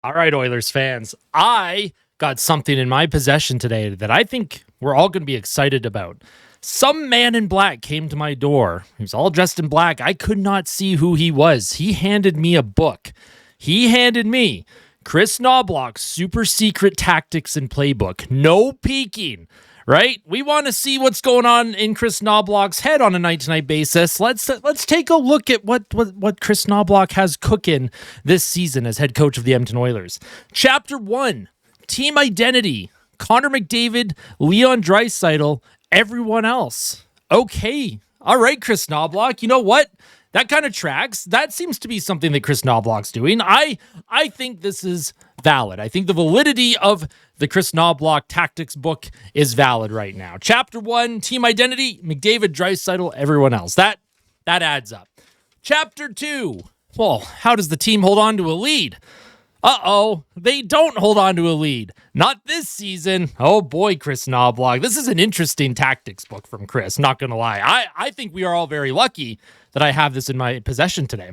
All right, Oilers fans, I got something in my possession today that I think we're all going to be excited about. Some man in black came to my door. He was all dressed in black. I could not see who he was. He handed me a book. He handed me Kris Knoblauch's Super Secret Tactics and Playbook. No peeking, right? We want to see what's going on in Kris Knoblauch's head on a night-to-night basis. Let's take a look at what Kris Knoblauch has cooking this season as head coach of the Edmonton Oilers. Chapter 1, Team Identity, Connor McDavid, Leon Draisaitl, everyone else. Okay. All right, Kris Knoblauch. You know what? That kind of tracks. That seems to be something that Kris Knoblauch's doing. I think this is valid. I think the validity of the Kris Knoblauch tactics book is valid right now. Chapter 1, Team Identity, McDavid, Draisaitl, everyone else. That adds up. Chapter 2, well, how does the team hold on to a lead? They don't hold on to a lead. Not this season. Oh boy, Kris Knoblauch. This is an interesting tactics book from Kris, not going to lie. I think we are all very lucky that I have this in my possession today.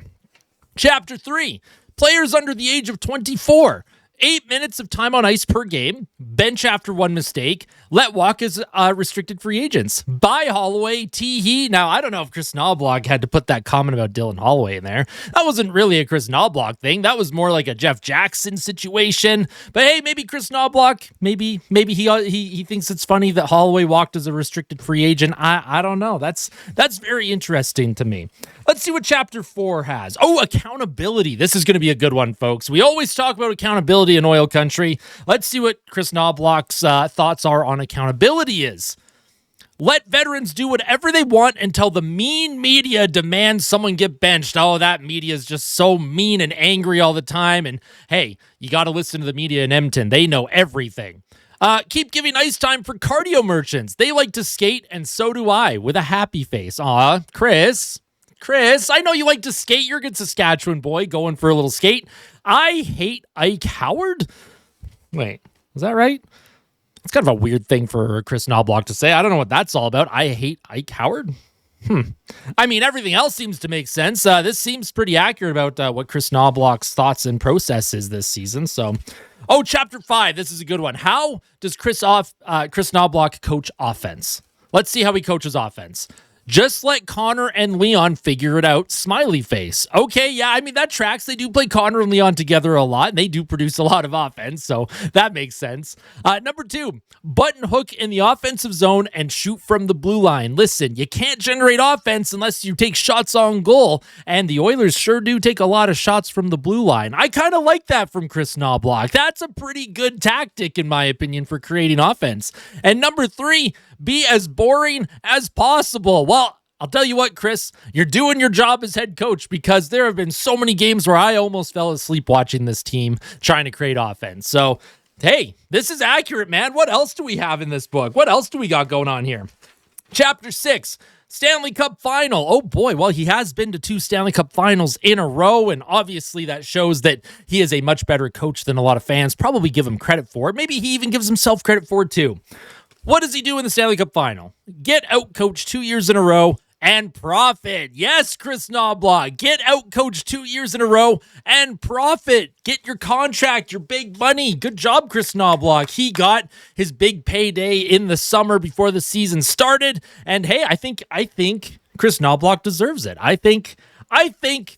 Chapter 3, players under the age of 24. 8 minutes of time on ice per game. Bench after one mistake. Let walk as restricted free agents. Buy Holloway, Teehee. Now, I don't know if Kris Knoblauch had to put that comment about Dylan Holloway in there. That wasn't really a Kris Knoblauch thing. That was more like a Jeff Jackson situation. But hey, maybe Kris Knoblauch, maybe he thinks it's funny that Holloway walked as a restricted free agent. I don't know. That's very interesting to me. Let's see what Chapter 4 has. Oh, accountability. This is going to be a good one, folks. We always talk about accountability in oil country. Let's see what Kris Knoblauch's thoughts are on accountability is. Let veterans do whatever they want until the mean media demands someone get benched. Oh, that media is just so mean and angry all the time. And hey, you got to listen to the media in Edmonton. They know everything. Keep giving ice time for cardio merchants. They like to skate, and so do I, with a happy face. Aw, Kris, I know you like to skate. You're a good Saskatchewan boy going for a little skate. I hate Ike Howard. Wait, is that right? It's kind of a weird thing for Kris Knoblauch to say. I don't know what that's all about. I hate Ike Howard. I mean, everything else seems to make sense. This seems pretty accurate about what Kris Knoblauch's thoughts and process is this season. So, Chapter 5. This is a good one. How does Kris Knoblauch coach offense? Let's see how he coaches offense. Just let Connor and Leon figure it out, smiley face. Okay, yeah, I mean, that tracks. They do play Connor and Leon together a lot, and they do produce a lot of offense, so that makes sense. Number 2, button hook in the offensive zone and shoot from the blue line. Listen, you can't generate offense unless you take shots on goal, and the Oilers sure do take a lot of shots from the blue line. I kind of like that from Kris Knoblauch. That's a pretty good tactic, in my opinion, for creating offense. And number 3, be as boring as possible. Well, I'll tell you what, Kris, you're doing your job as head coach because there have been so many games where I almost fell asleep watching this team trying to create offense. So, hey, this is accurate, man. What else do we have in this book? What else do we got going on here? Chapter 6, Stanley Cup final. Oh boy, well, he has been to 2 Stanley Cup finals in a row, and obviously that shows that he is a much better coach than a lot of fans probably give him credit for. Maybe he even gives himself credit for it too. What does he do in the Stanley Cup final? Get out-coached 2 years in a row and profit. Yes, Kris Knoblauch, get out-coached 2 years in a row and profit. Get your contract, your big money. Good job, Kris Knoblauch. He got his big payday in the summer before the season started. And hey, I think Kris Knoblauch deserves it. I think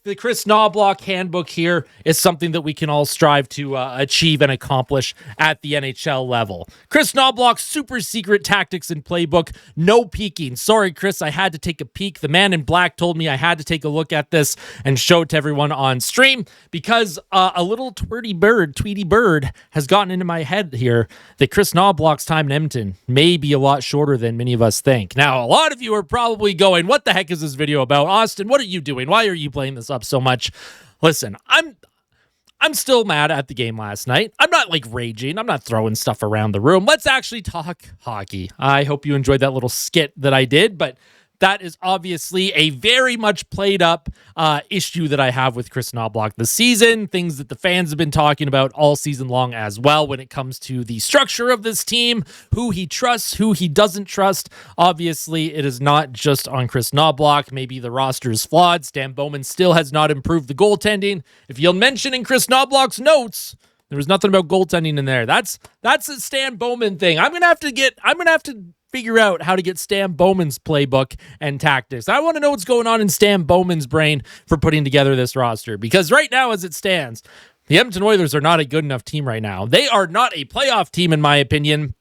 the Kris Knoblauch handbook here is something that we can all strive to achieve and accomplish at the NHL level. Kris Knoblauch's Super Secret Tactics and Playbook. No peeking. Sorry, Kris, I had to take a peek. The man in black told me I had to take a look at this and show it to everyone on stream because a little Tweety Bird has gotten into my head here that Kris Knoblauch's time in Edmonton may be a lot shorter than many of us think. Now, a lot of you are probably going, what the heck is this video about? Austin, what are you doing? Why are you playing this up so much? Listen, I'm still mad at the game last night. I'm not like raging. I'm not throwing stuff around the room. Let's actually talk hockey. I hope you enjoyed that little skit that I did, but that is obviously a very much played up issue that I have with Kris Knoblauch this season, things that the fans have been talking about all season long as well when it comes to the structure of this team, who he trusts, who he doesn't trust. Obviously, it is not just on Kris Knoblauch. Maybe the roster is flawed. Stan Bowman still has not improved the goaltending. If you'll mention in Kris Knoblauch's notes There was nothing about goaltending in there. That's a Stan Bowman thing. I'm gonna have to figure out how to get Stan Bowman's playbook and tactics. I want to know what's going on in Stan Bowman's brain for putting together this roster, because right now, as it stands, the Edmonton Oilers are not a good enough team right now. They are not a playoff team, in my opinion.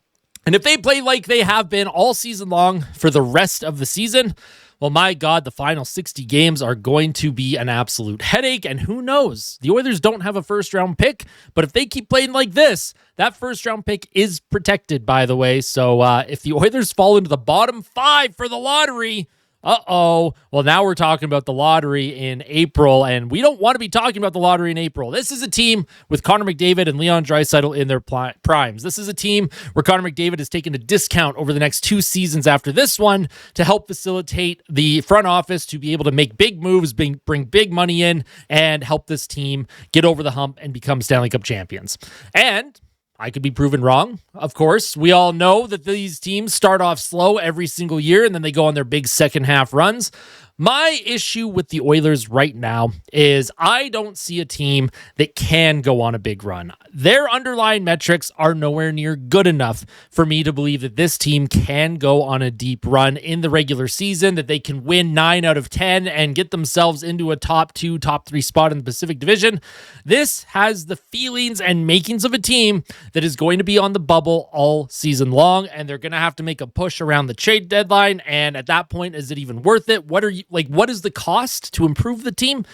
And if they play like they have been all season long for the rest of the season, well, my God, the final 60 games are going to be an absolute headache. And who knows? The Oilers don't have a first-round pick, but if they keep playing like this, that first-round pick is protected, by the way. So if the Oilers fall into the bottom 5 for the lottery, well, now we're talking about the lottery in April, and we don't want to be talking about the lottery in April. This is a team with Connor McDavid and Leon Draisaitl in their primes. This is a team where Connor McDavid has taken a discount over the next 2 seasons after this one to help facilitate the front office to be able to make big moves, bring big money in, and help this team get over the hump and become Stanley Cup champions. And I could be proven wrong, of course. We all know that these teams start off slow every single year, and then they go on their big second half runs. My issue with the Oilers right now is I don't see a team that can go on a big run. Their underlying metrics are nowhere near good enough for me to believe that this team can go on a deep run in the regular season, that they can win 9 out of 10 and get themselves into a top 2, top 3 spot in the Pacific Division. This has the feelings and makings of a team that is going to be on the bubble all season long, and they're going to have to make a push around the trade deadline. And at that point, is it even worth it? What is the cost to improve the team?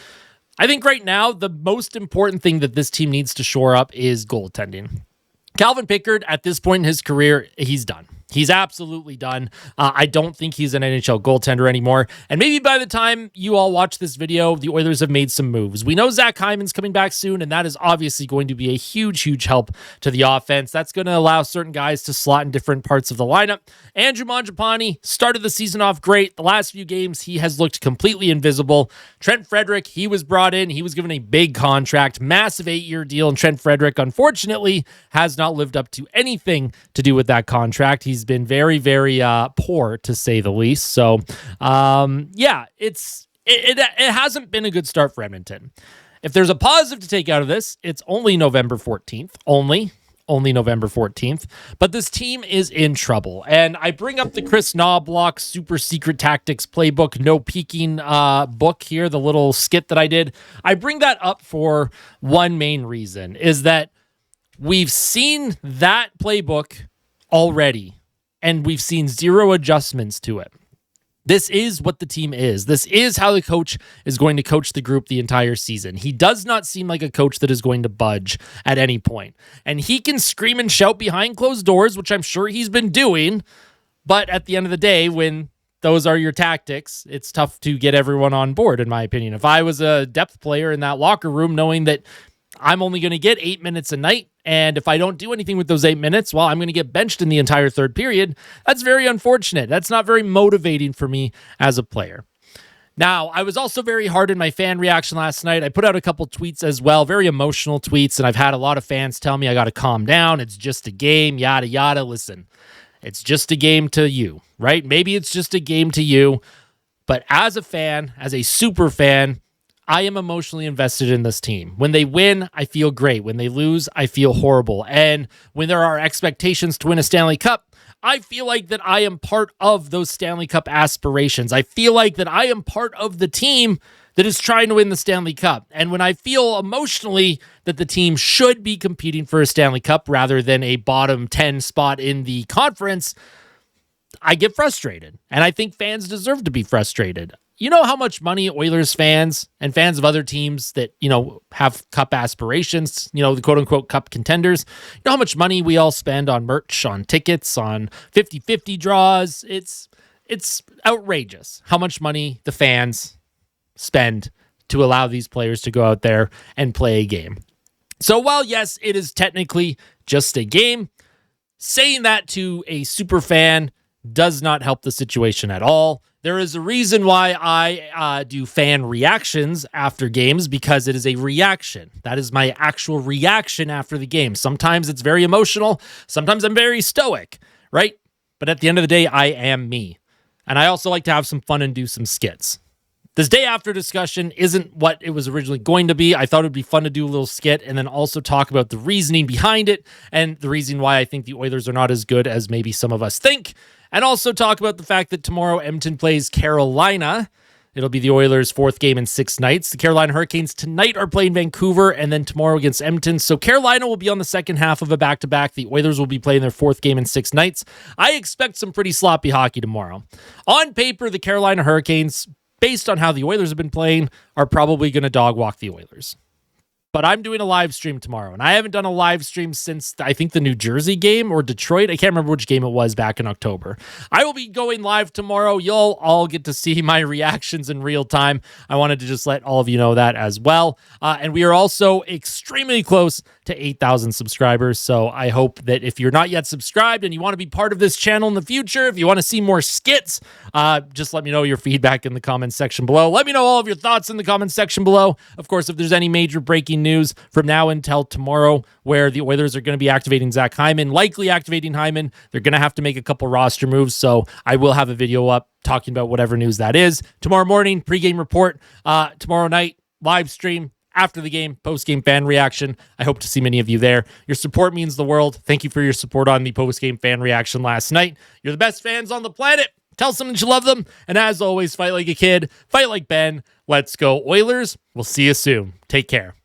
I think right now, the most important thing that this team needs to shore up is goaltending. Calvin Pickard, at this point in his career, he's done. He's absolutely done. I don't think he's an NHL goaltender anymore. And maybe by the time you all watch this video, the Oilers have made some moves. We know Zach Hyman's coming back soon, and that is obviously going to be a huge, huge help to the offense. That's going to allow certain guys to slot in different parts of the lineup. Andrew Mangiapane started the season off great. The last few games, he has looked completely invisible. Trent Frederic, he was brought in. He was given a big contract, massive 8-year deal, and Trent Frederic, unfortunately, has not lived up to anything to do with that contract. He's been very, very poor, to say the least. So, it hasn't been a good start for Edmonton. If there's a positive to take out of this, it's only November 14th. Only November 14th. But this team is in trouble. And I bring up the Kris Knoblauch Super Secret Tactics Playbook, no peeking book here, the little skit that I did. I bring that up for one main reason, is that we've seen that playbook already, and we've seen zero adjustments to it. This is what the team is. This is how the coach is going to coach the group the entire season. He does not seem like a coach that is going to budge at any point. And he can scream and shout behind closed doors, which I'm sure he's been doing. But at the end of the day, when those are your tactics, it's tough to get everyone on board, in my opinion. If I was a depth player in that locker room, knowing that I'm only going to get 8 minutes a night, and if I don't do anything with those 8 minutes, well, I'm going to get benched in the entire third period. That's very unfortunate. That's not very motivating for me as a player. Now, I was also very hard in my fan reaction last night. I put out a couple tweets as well, very emotional tweets, and I've had a lot of fans tell me I got to calm down. It's just a game, yada, yada. Listen, it's just a game to you, right? Maybe it's just a game to you, but as a fan, as a super fan, I am emotionally invested in this team. When they win, I feel great. When they lose, I feel horrible. And when there are expectations to win a Stanley Cup, I feel like that I am part of those Stanley Cup aspirations. I feel like that I am part of the team that is trying to win the Stanley Cup. And when I feel emotionally that the team should be competing for a Stanley Cup rather than a bottom 10 spot in the conference, I get frustrated. And I think fans deserve to be frustrated. You know how much money Oilers fans and fans of other teams that, have cup aspirations, the quote-unquote cup contenders, you know how much money we all spend on merch, on tickets, on 50-50 draws? It's outrageous how much money the fans spend to allow these players to go out there and play a game. So while, yes, it is technically just a game, saying that to a super fan does not help the situation at all. There is a reason why I do fan reactions after games, because it is a reaction. That is my actual reaction after the game. Sometimes it's very emotional. Sometimes I'm very stoic, right? But at the end of the day, I am me. And I also like to have some fun and do some skits. This day after discussion isn't what it was originally going to be. I thought it would be fun to do a little skit and then also talk about the reasoning behind it and the reason why I think the Oilers are not as good as maybe some of us think. And also talk about the fact that tomorrow Edmonton plays Carolina. It'll be the Oilers' 4th game in 6 nights. The Carolina Hurricanes tonight are playing Vancouver and then tomorrow against Edmonton. So Carolina will be on the second half of a back-to-back. The Oilers will be playing their 4th game in 6 nights. I expect some pretty sloppy hockey tomorrow. On paper, the Carolina Hurricanes, based on how the Oilers have been playing, are probably going to dog walk the Oilers. But I'm doing a live stream tomorrow, and I haven't done a live stream since, I think, the New Jersey game or Detroit. I can't remember which game it was back in October. I will be going live tomorrow. You'll all get to see my reactions in real time. I wanted to just let all of you know that as well. And we are also extremely close to 8,000 subscribers, so I hope that if you're not yet subscribed and you want to be part of this channel in the future, if you want to see more skits, just let me know your feedback in the comments section below. Let me know all of your thoughts in the comments section below. Of course, if there's any major breaking news from now until tomorrow where the Oilers are going to be activating Zach Hyman, likely activating Hyman, they're going to have to make a couple roster moves, so I will have a video up talking about whatever news that is. Tomorrow morning, pregame report. Tomorrow night, live stream. After the game, post-game fan reaction. I hope to see many of you there. Your support means the world. Thank you for your support on the post-game fan reaction last night. You're the best fans on the planet. Tell someone you love them. And as always, fight like a kid. Fight like Ben. Let's go Oilers. We'll see you soon. Take care.